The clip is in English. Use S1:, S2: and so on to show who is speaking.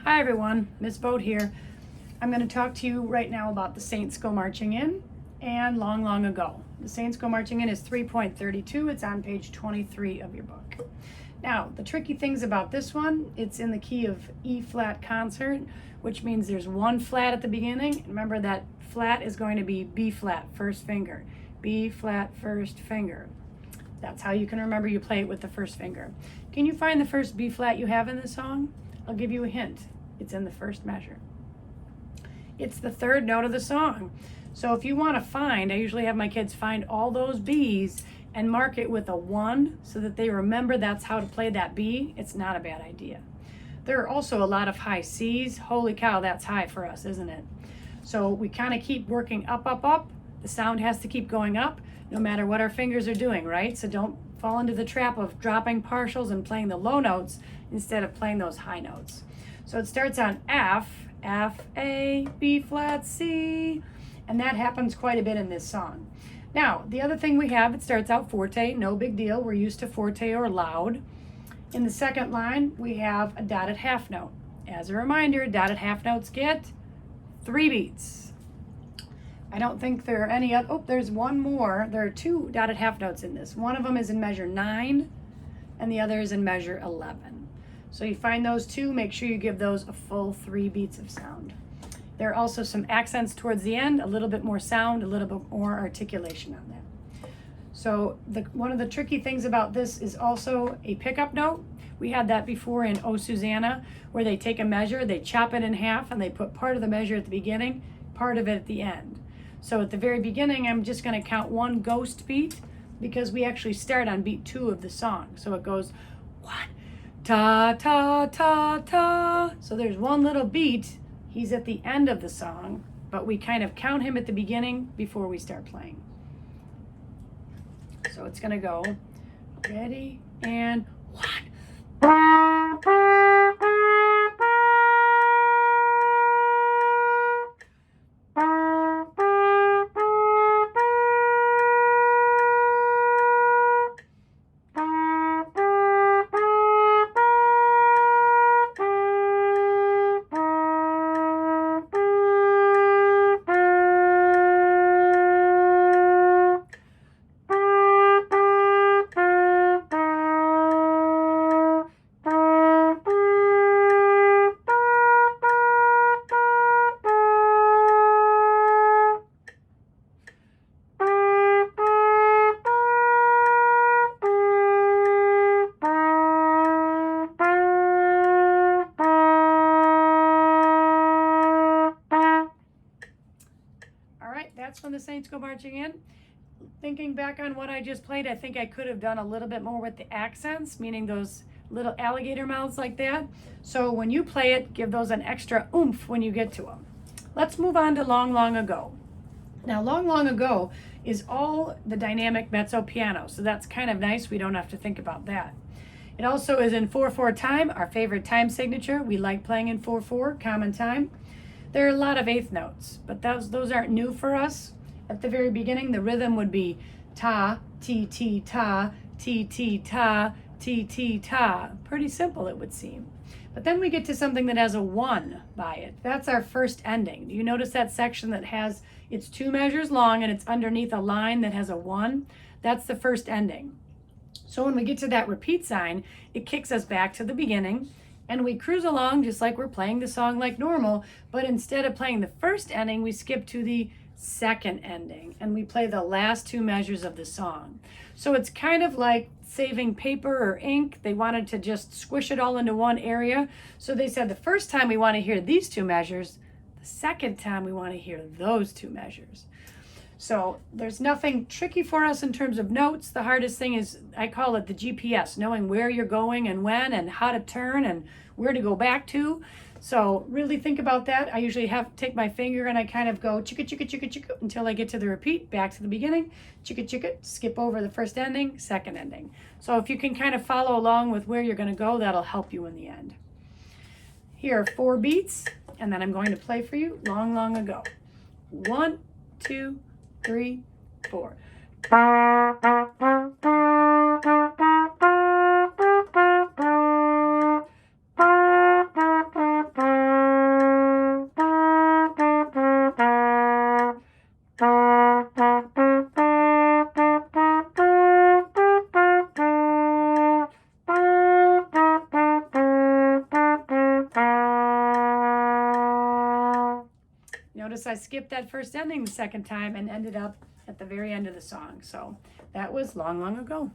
S1: Hi everyone, Miss Boat here. I'm going to talk to you right now about The Saints Go Marching In and Long, Long Ago. The Saints Go Marching In is 3.32. It's on page 23 of your book. Now, the tricky things about this one, it's in the key of E flat concert, which means there's one flat at the beginning. Remember that flat is going to be B flat, first finger. B flat, first finger. That's how you can remember you play it with the first finger. Can you find the first B flat you have in the song? I'll give you a hint. It's in the first measure. It's the third note of the song. So if you want to find, I usually have my kids find all those B's and mark it with a 1 so that they remember that's how to play that B. It's not a bad idea. There are also a lot of high C's. Holy cow, that's high for us, isn't it? So we kind of keep working up, up, up. The sound has to keep going up no matter what our fingers are doing, right? So don't fall into the trap of dropping partials and playing the low notes instead of playing those high notes. So it starts on F, F, A, B flat, C, and that happens quite a bit in this song. Now, the other thing we have, it starts out forte, no big deal. We're used to forte or loud. In the second line, we have a dotted half note. As a reminder, dotted half notes get 3 beats. I don't think there are any other, there's one more. There are 2 dotted half notes in this. One of them is in measure 9, and the other is in measure 11. So you find those 2, make sure you give those a full 3 beats of sound. There are also some accents towards the end, a little bit more sound, a little bit more articulation on that. So one of the tricky things about this is also a pickup note. We had that before in Oh Susanna, where they take a measure, they chop it in half, and they put part of the measure at the beginning, part of it at the end. So at the very beginning, I'm just going to count 1 ghost beat because we actually start on beat 2 of the song. So it goes 1, ta, ta, ta, ta. So there's 1 little beat. He's at the end of the song, but we kind of count him at the beginning before we start playing. So it's going to go, ready, and 1. That's when the Saints Go Marching In. Thinking back on what I just played, I think I could have done a little bit more with the accents, meaning those little alligator mouths like that. So when you play it, give those an extra oomph when you get to them. Let's move on to Long, Long Ago. Now, Long, Long Ago is all the dynamic mezzo piano, so that's kind of nice. We don't have to think about that. It also is in 4/4 time, our favorite time signature. We like playing in 4/4, common time. There are a lot of 8th notes, but those aren't new for us. At the very beginning, the rhythm would be ta, ti, ti, ta, ti, ti, ta, ti, ti, ta. Pretty simple, it would seem. But then we get to something that has a 1 by it. That's our first ending. Do you notice that section that has, it's 2 measures long and it's underneath a line that has a 1? That's the first ending. So when we get to that repeat sign, it kicks us back to the beginning. And we cruise along just like we're playing the song like normal, but instead of playing the first ending, we skip to the second ending and we play the last 2 measures of the song. So it's kind of like saving paper or ink. They wanted to just squish it all into one area. So they said the first time we want to hear these 2 measures, the second time we want to hear those 2 measures. So there's nothing tricky for us in terms of notes. The hardest thing is, I call it the GPS, knowing where you're going and when and how to turn and where to go back to. So really think about that. I usually take my finger and I kind of go chicka, chicka, chicka, chicka until I get to the repeat, back to the beginning, chicka, chicka, skip over the first ending, second ending. So if you can kind of follow along with where you're going to go, that'll help you in the end. Here are 4 beats, and then I'm going to play for you Long, Long Ago. 1, 2, 3, 4. Notice I skipped that first ending the second time and ended up at the very end of the song. So that was long, long ago.